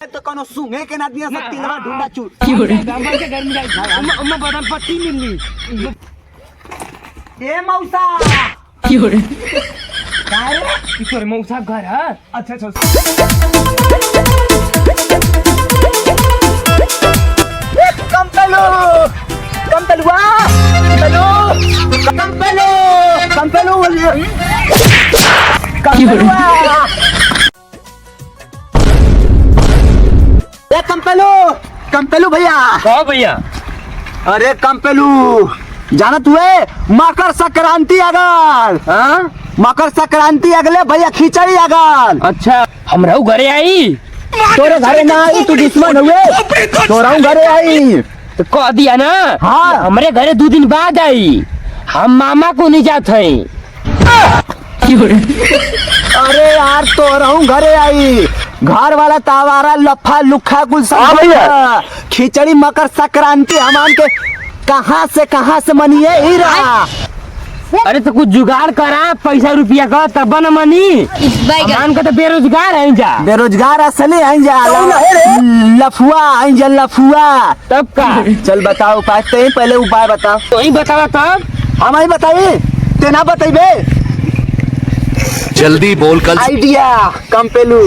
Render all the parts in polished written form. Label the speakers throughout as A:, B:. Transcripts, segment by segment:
A: तो कोनो सुंगे के ना दिया सकती ना ढूंढा चूर
B: गांव के घर में जाई अम्मा बादाम पट्टी मिलनी
A: ए मौसा
B: की हो रे
A: काय रे
B: ई तोरे मौसा घर है
A: अच्छा कंपेलो कंपेलुआ कंपेलो बोलिए कंपेलुआ ए कंपेलू भैया
B: कहो भैया
A: अरे कंपेलू जानत हुए मकर संक्रांति अगल हाँ मकर संक्रांति अगले भैया खिचड़ी अगल
B: अच्छा हमरा घरे आई
A: तोरे घरे ना आई तू दुश्मन हुए तोरा घरे आई
B: तो कह दिया ना
A: हाँ
B: हमरे घरे 2 दिन बाद आई हम मामा को नहीं जात है
A: अरे यार तोरा घरे आई घर वाला तावारा लफा लुखा कुल सब खिचड़ी मकर संक्रांति हमान के कहाँ से मनिए ही रहा।
B: अरे तो कुछ जुगाड़ करा पैसा रुपया का तब न मनी हम का तो बेरोजगार है जा
A: बेरोजगार असली है जा लफुआ है जा लफुआ
B: तब का
A: चल बताओ उपाय ते पहले उपाय बताओ
B: तो ही बतावा तब
A: हम ही बताइए तेना बताइबे
C: जल्दी बोल कल
A: आइडिया कंपेलू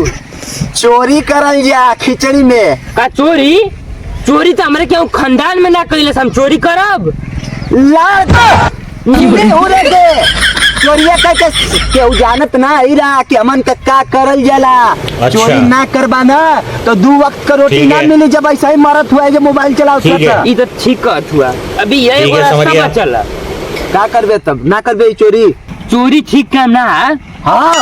A: चोरी करल जा खिचड़ी में
B: का चोरी तो हमारे क्यों खानदान में ना कइले हम चोरी करब
A: नहीं हो रे दे चोरिया का केहू जानत ना ही रहा कि हमन का करल जाला
C: अच्छा।
A: चोरी ना करबा ना तो 2 वक्त का रोटी ना मिली जब ऐसा ही मरत हुआ है जो मोबाइल चलाओ
B: ई तो ठीक कहत हुआ अभी यही
C: ठीक है, समझ
B: रास्ता
C: गया।
A: का
B: चला
A: करबे तब ना करबे चोरी
B: ठीक काम ना है
A: हाँ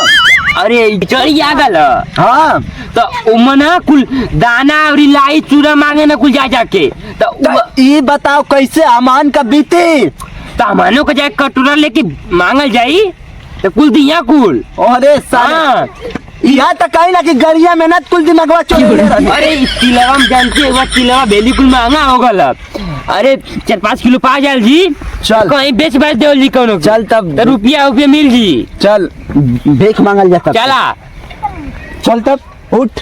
B: अरे चोरी आ गल
A: हाँ
B: तो उमना कुल दाना और लाई चूरा मांगे ना कुल जा जाके तो
A: ये बताओ कैसे अमान का बीती
B: सामानों का जाए कटोरा लेके मांगल जाई तो कुल दिया कुल
A: अरे साला यहाँ तक कहीं ना कि गरिया मेहनत कुल दिमागवा चोरी
B: अरे तिलवा में जानते हो तिलवा बेली कुल महंगा हो गल अरे 4-5 किलो पा जाल जी
A: चल
B: कहीं बेच देवल जी कोनो
A: चल तब
B: रुपया मिल जी
A: चल भीख मांगल जाता
B: चला
A: चल तब उठ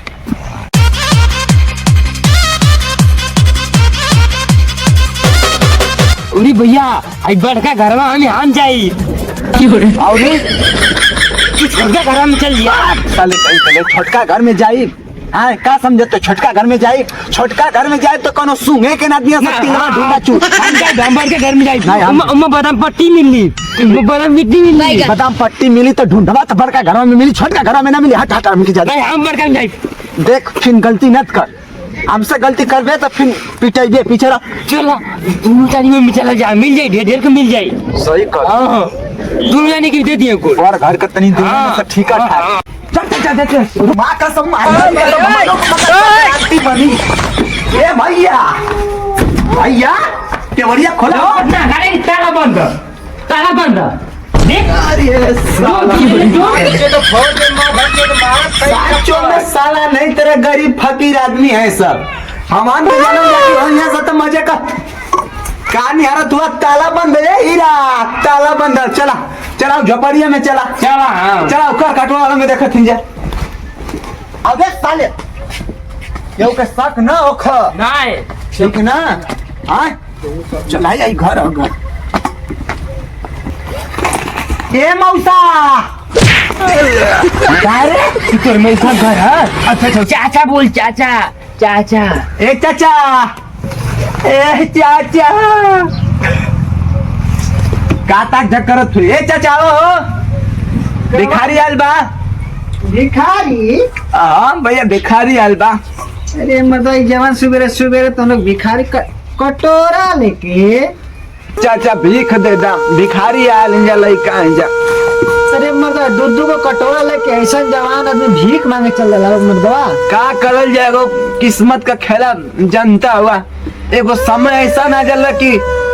B: उरी भैया आई बड़का घर में हम जाई
A: और
B: तू छोटका घर में चल दिया
A: साले पहले छोटका घर में जाई हाँ का समझे तो छोटका घर में जाई छोटका घर में जाए तो कोनो सुंगे के ना दिया सकती ना ढूंढा चूर
B: हम जाए डांबर के घर में जाई
A: नहीं, हम-
B: उम्मा बादाम पट्टी मिली बादाम मिट्टी मिली
A: बादाम पट्टी मिली तो ढूंढवा तो बड़का घर में मिली छोटका घर में ना मिली हट हम की जाए
B: नहीं हम बड़का में जाई
A: देख फिर गलती मत कर हमसे गलती करबे तो फिर पिटाइबे पीछे रह
B: चला दोनों जानी में चला जा मिल जाए ढेर को मिल जाए
A: सही कर
B: हाँ दोनों जाने की दे दिए को
A: और घर का तनी दूर में सब ठीक है चल मां कसम आंटी बनी ए भैया भैया केवड़िया खोला
B: ना गाड़ी ताला बंद देख
A: अरे साला ये तो फौज में मां भर के साचो में साला नहीं तेरे गरीब फकीर आदमी है सब हमान के जन्म जाती हो यहाँ से तो मजे का कान यार तू ताला बंद है हीरा ताला बंद है चला चला झोपड़िया में चला चला कर कटवा वाला में देखा थी जा अबे साले यो के शक ना ओख
B: नहीं
A: ठीक ना हां चला आई घर ए मौसा अरे
B: तोर मौसा घर है अच्छा चाचा बोल चाचा
A: ए चाचा ए चाचा काता जकरत हुई ए चाचा ओ भिखारी आल बा
D: भिखारी
A: हां भैया भिखारी आल बा
D: अरे मतलब जवान सुबेरे तुम लोग भिखारी कटोरा लेके
A: चाचा भीख दे दा भिखारी आल इंजा लइका इंजा
D: अरे मतलब दूध को कटोरा लेके ऐसा जवान आदमी भीख मांगे चल रहा मर्दवा
A: का करल जाएगो किस्मत का खेला जनता हुआ एगो समय ऐसा ना जला कि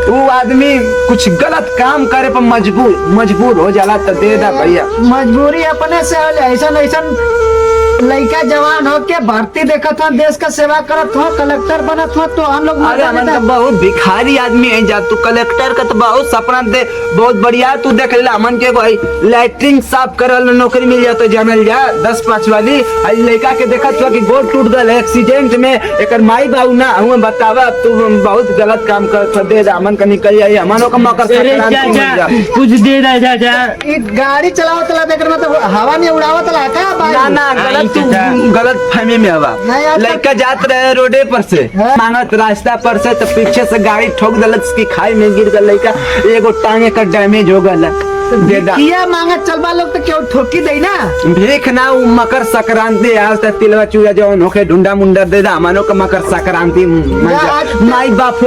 A: वो आदमी कुछ गलत काम करे पर मजबूर हो जाला तो दे दा भैया
D: मजबूरी अपने से होला ऐसा लड़का जवान हो के भर्ती देखत हो, देश का सेवा करत हो, कलेक्टर बनत हो, तो हम लोग
A: अरे हमन तो बहुत भिखारी आदमी है जा, तू कलेक्टर का तो बहुत सपना दे, बहुत बढ़िया। तू देख ले हमन के भाई लैट्रिन साफ करल नौकरी मिल जातो जानल जा 10-5 वाली। आई लड़का के देखत हो कि गोड़ टूट गल एक्सीडेंट में, एकर माई बाबू ना हुआ बतावा। तू बहुत गलत काम करत दे, हमन का निकल जाई, हमनो का मकर संक्रांति मिल जा।
B: कुछ दे दा चाचा।
D: ई गाड़ी चलावत ला देख मतलब हवा में उड़ावत ला का भाई?
A: ना ना गलत, तू गलत फहमी में हवा। लड़का जात रहे रोडे पर से, मांगत रास्ता पर से, तो पीछे से गाड़ी ठोक दलत, उसकी खाई में गिर गल। लड़का एगो टांगे का डैमेज हो गल।
D: किया मांगत चलबा लोग तो क्यों ठोकी दे ना?
A: भीख ना उ मकर संक्रांति आज तक तिलवा चूजा जो होके ढूंढा मुंडा दे दा, मानो का मकर संक्रांति माई बाप।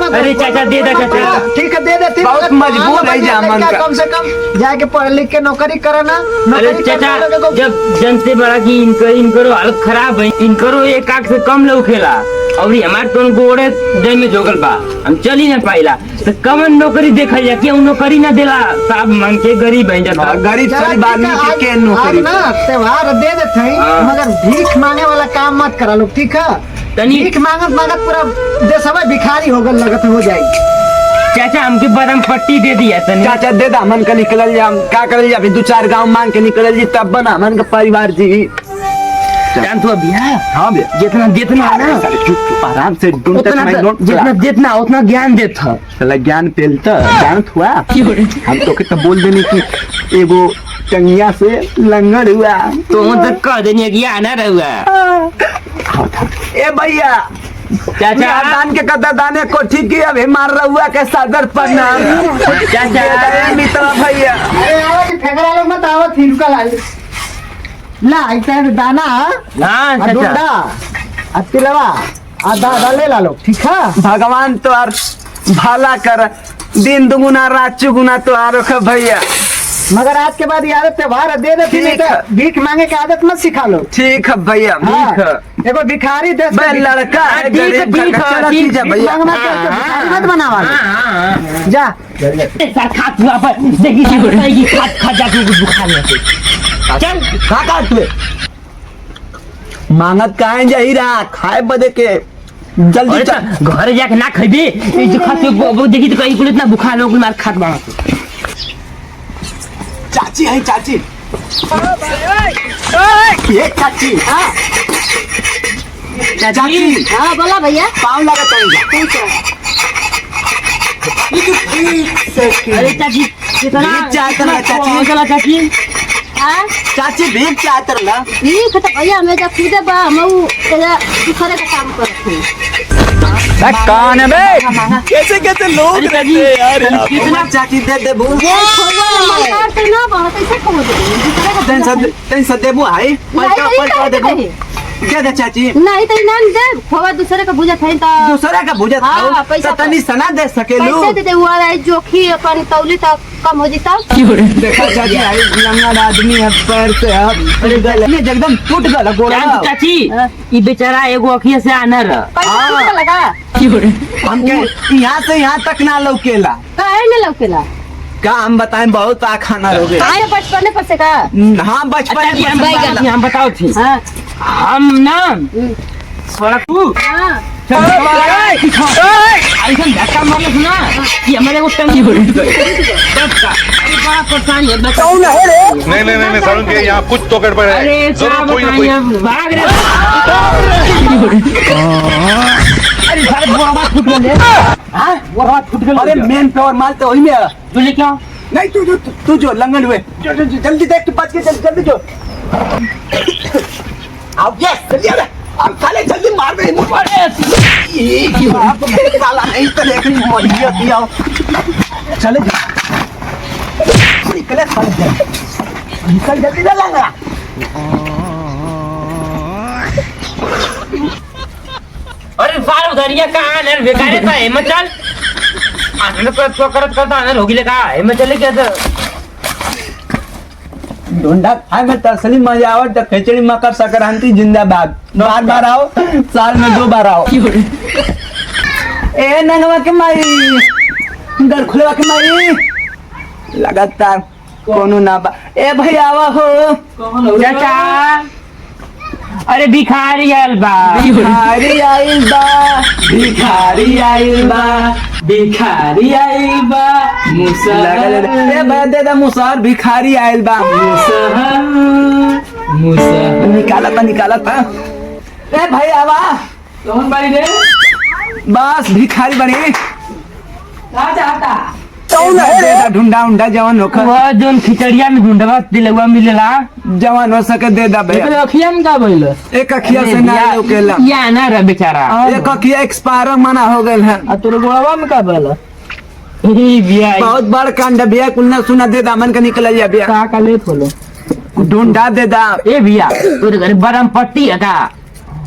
B: अरे चाचा दे दा चाचा।
D: ठीक है दे दे।
A: बहुत मजबूर है जा मन का।
D: कम से कम जाके पढ़ लिख के नौकरी करना।
B: अरे चाचा जब जनते बड़ा की इनकरो हालत खराब है, इनकरो एक आंख से कम लौकेला और हमार तो गोड़े डैमेज हो गल बा, हम चली ना पाइला, तो कमन नौकरी देखल जा कि नौकरी ना देला। साहब मन के गरीब है जाता,
A: गरीब गरीब आदमी के नौकरी
D: ना त्योहार दे देते हैं, मगर भीख मांगे वाला काम मत करा लोग, ठीक है? भीख मांगत मांगत पूरा देशवा भिखारी हो गल लगत हो जाएगी।
B: चाचा हमके बदम पट्टी दे दिया तनी।
A: चाचा दे दा, मन का निकल जा, का करल जा, अभी 2-4 गांव मांग के निकल जी, तब बना मन का परिवार जी।
B: जान तो भैया,
A: हाँ भैया,
B: जितना देतना है ना
A: चुप आराम से
B: जितना देतना उतना ज्ञान देता।
A: चला ज्ञान पेलता ज्ञान हुआ। हम तो के बोल देने की एगो टंगिया से लंगड़ हुआ,
B: तो मतलब कह देने ज्ञान ना रहुआ।
A: ए भैया
B: चाचा
A: दान के कदा दाने को ठीक है, अभी मार रहुआ के सादर प्रणाम।
B: चाचा
A: मित्र भैया,
D: अरे आओ ठेकरा लोग मत आओ, थिरका ला इतना दाना
B: हाँ चाचा
D: डोडा तिलवा आधा ले ला लो, ठीक है?
A: भगवान तो आर भला कर, दिन दुगुना रात चुगुना तो आरो भैया।
D: मगर आज के बाद यार त्योहार दे दे,
A: ठीक है।
D: भीख मांगे की आदत मत सिखा लो,
A: ठीक है भैया। भीख
D: एगो भिखारी देश
A: मैं लड़का है, गरीब
B: ठीक है,
A: चलो
B: ठीक
A: है भैया।
D: मत बनावा जा
B: खा देखी खा जाके बुखार लगे।
A: चल खा काट ले, मांगत काहे जाई रहा खाए बदे के, जल्दी चल।
B: घर जाके ना खइबे, ई जो खाते वो देखी तो कहीं कुल इतना बुखार लोग मार खात बा।
A: चाची है चाची, ये चाची। हाँ चाची,
C: हाँ बोला भैया।
A: पाँव लगा चाहिए।
C: ठीक है।
B: अरे चाची कितना
A: भीख चाहत रहा चाची।
B: चला चाची।
C: हाँ
A: चाची भीख चाहत रहा।
C: ठीक है तो भैया मैं जब खुदे बा हम तेरा दूसरे का काम करते हैं।
A: कौन है बे? कैसे कैसे लोग रहते हैं यार। कितना चाची दे दे बू।
C: ये खोजा मकार तो ना बहुत ऐसे कहो दे दूसरे का
A: टेंशन दे बू आई। पलटा दे बू। क्या दे चाची?
C: नहीं तो ना दे खोवा दूसरे का बुझा था तो
A: दूसरा का बुझा
C: हाँ,
A: था
C: पैसा
A: तो तनी सना दे सकेलू।
C: पैसे दे दे हुआ है जोखी अपन तौली तक कम हो जाता।
A: देखा चाची आई लंगड़ा आदमी है, पैर से अरे गले में एकदम टूट गला गोड़ा।
B: चाची ई बेचारा एगो अखिया से आनर
C: पैसा कितना लगा?
A: हमके यहाँ से यहाँ तक ना लौकेला।
C: काहे न लौकेला?
A: का हम बताएं बहुत आखाना हो गया।
C: आए बचपने पर से का?
A: हाँ बचपन
B: हम बताओ थी
C: हाँ
B: हम ना थोड़ा तू
C: हाँ
B: ऐसा धक्का मारने सुना कि हमारे को टंगी हो रही बड़ा परेशान है बताओ ना।
E: नहीं सारुण के यहाँ कुछ तो गड़बड़ है।
B: अरे
E: जरूर कोई ना कोई।
B: भाग रहे अरे सारे बोरा बात फुट गए। हाँ बोरा बात फुट गए।
A: अरे मेन पावर माल तो वही में है।
B: तू ले क्या
A: नहीं तू जो लंगन हुए जल्दी देख तू बच के जल्दी जो अब यस जल्दी आ अब साले जल्दी मार दे मुझ पर। ये क्यों आप साला नहीं तो देख मरिया किया चले निकले साले निकल जल्दी ना लंगा।
B: अरे साल उधरिया कहाँ है बेकार था हिम्मत चल आने पर तो करता है होगी कहा हिम्मत चले क्या तो
A: ढूंढा खाए में तसली मजा आवत तो खिचड़ी मकर संक्रांति जिंदाबाद। बार बार आओ, साल में 2 बार आओ। ए नंगवा के माई दर खुलवा के माई लगातार कोनो ना बा। ए भैया आवा हो
B: चाचा अरे भिखारी आयल बा
A: भिखारी आइल बा भिखारी आइल बा भिखारी आइल बा मुसहर ए भैया दे दा मुसहर भिखारी आइल बा मुसहर मुसहर निकाला था ए भैया आवा
B: कौन बारी रे
A: बस भिखारी बनी
B: चाहता
A: दे दा ढूंढा उंडा जवान होकर
B: वह जोन खिचड़िया में ढूंढवा दिलवा मिलेला
A: जवान हो सके दे दा भैया
B: अखिया में का भइल
A: एक अखिया से ना लोकेला
B: या ना रे बेचारा
A: एक अखिया एक्सपायर मना हो गइल है
B: आ तोर गोड़वा में का भइल ई बिया
A: बहुत बड़ कांड भैया कुन्ना सुना दे दा मन का निकल जा भैया
B: का का ले खोलो
A: ढूंढा दे दा
B: ए भैया तोरे घर बरम पट्टी है का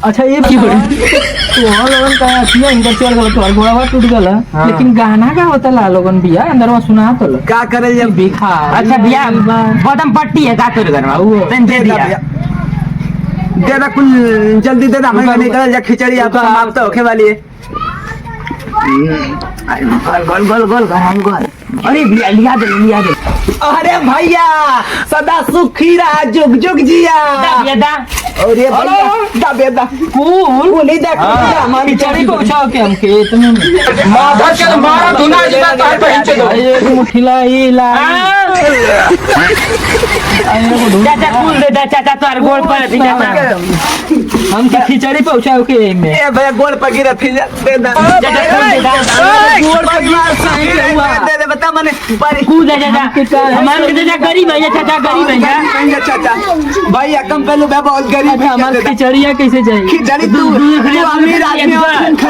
B: अच्छा ये की बोल तू और लोगन का किया इनका चल गया तो गोड़वा टूट गया लेकिन गाना का होता ला लोगन बिया अंदर में सुना तो
A: का करे जब
B: भिखारी अच्छा भैया बदम पट्टी है का तोरे घर में वो तन दे दिया
A: दे दा कुल जल्दी दे दा मन का निकल जा खिचड़ी अब समाप्त होके वाली है
B: गोल गोल गोल गोल अरे भैया लिया दे
A: अरे भैया सदा सुखी रहा जुग जुग जिया
B: दा
A: अरे भैया दा बेदा कूल नहीं देख
B: खिचड़ी को उछाओ के हमके इतने
E: माधा के मारा धुना जितना तार पे हिंचे दो
B: एक मुठिला इला चाचा कूल दे दा चाचा तोर गोल पर थी चाचा हमके खिचड़ी पहुंचाओ के में
A: ए भैया गोल पर गिरा फिर दे दा
B: चाचा कूल दे दा
A: गोल पर गिरा दे दे बता मने पर
B: कूल दे चाचा हमारे के चाचा गरीब है चाचा गरीब है
A: चाचा भैया कम पहलू बहुत गरीब है
B: हमारे खिचड़िया कैसे चाहिए
A: खिचड़ी तू अमीर आदमी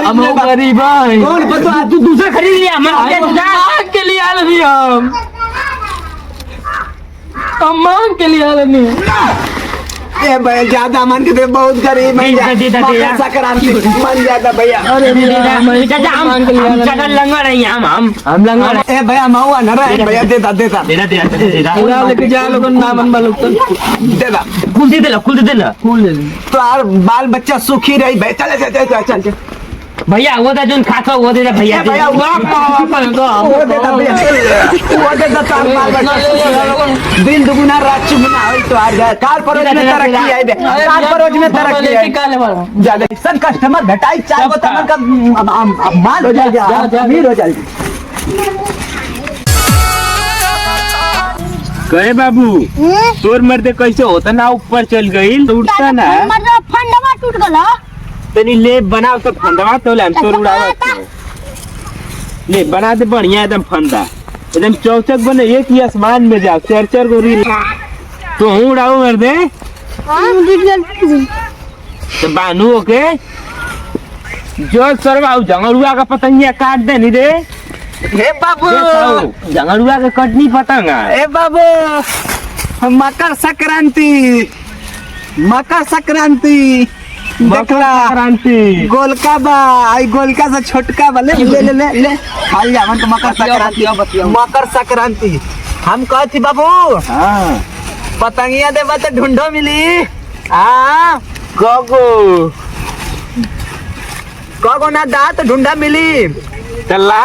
B: हम गरीब है
A: कौन बता
B: तू दूसरा खरीद लिया हम के लिए आ रही हम मांग के लिए आ रही
A: ए भैया ज्यादा मन के बहुत गरीब है
B: दे दा
A: मकर संक्रांति मन ज्यादा भैया
B: अरे चाचा हम चाचा लंगड़ है हम लंगड़ है
A: ए भैया महुआ न रहे भैया दे दा
B: पूरा लेके जा लोगन नामन बालू तो
A: दे दा
B: कुल दे दे
A: तो यार बाल बच्चा सुखी रही भाई चल
B: भैया वो था जोन खाता वो दे दे भैया
A: भैया वो दे दा भैया वो दे दा तार बाल बच्चा दिन दुगुना रात चुगुना होई तो आ जाए काल परोज में तरक्की आई बे काल परोज में तरक्की आई ज्यादा सन कस्टमर घटाई चार को तमन का माल हो जाएगा अमीर हो जाएगी
B: कहे बाबू तोर मर्दे कैसे होता ना ऊपर चल गई तो उठता ना
C: मतलब फंडवा टूट गला
B: तनी ले बनाओ तो फंदवा तो ले हम तोर उड़ावा ले बना दे बढ़िया एकदम फंदा एकदम चौचक बने एक ही आसमान में जाओ चार को रील तो हूँ उड़ाओ मर्दे तो बानू ओके जो सरवा जंगलुआ का पतंगिया काट दे नहीं रे
A: हे बाबू
B: जंगलुआ का कटनी पतंगा
A: ए बाबू मकर संक्रांति देखला
B: क्रांति
A: गोलका बा आई गोलका से छोटका बा ले ले ले ले ले खाली जावन तो मकर संक्रांति हम कहती बाबू
B: हाँ
A: पतंगिया देबा तो ढूंढो मिली कगो ना दा तो ढूंढा मिली
B: चला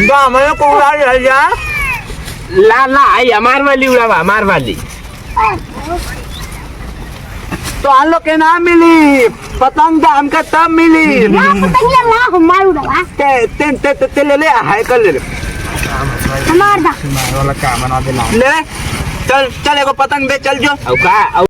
A: गाँव को उड़ा ले जा
B: ला आई हमार वाली उड़ावा हमार वाली
A: तो हम लोग के ना मिली पतंग हमका तब मिली
C: ना पतंगिया ना हमार उड़वा
A: ते ले हाय कर ले
C: हमार दा
A: ले चल एगो पतंग दे चल जो
B: औ का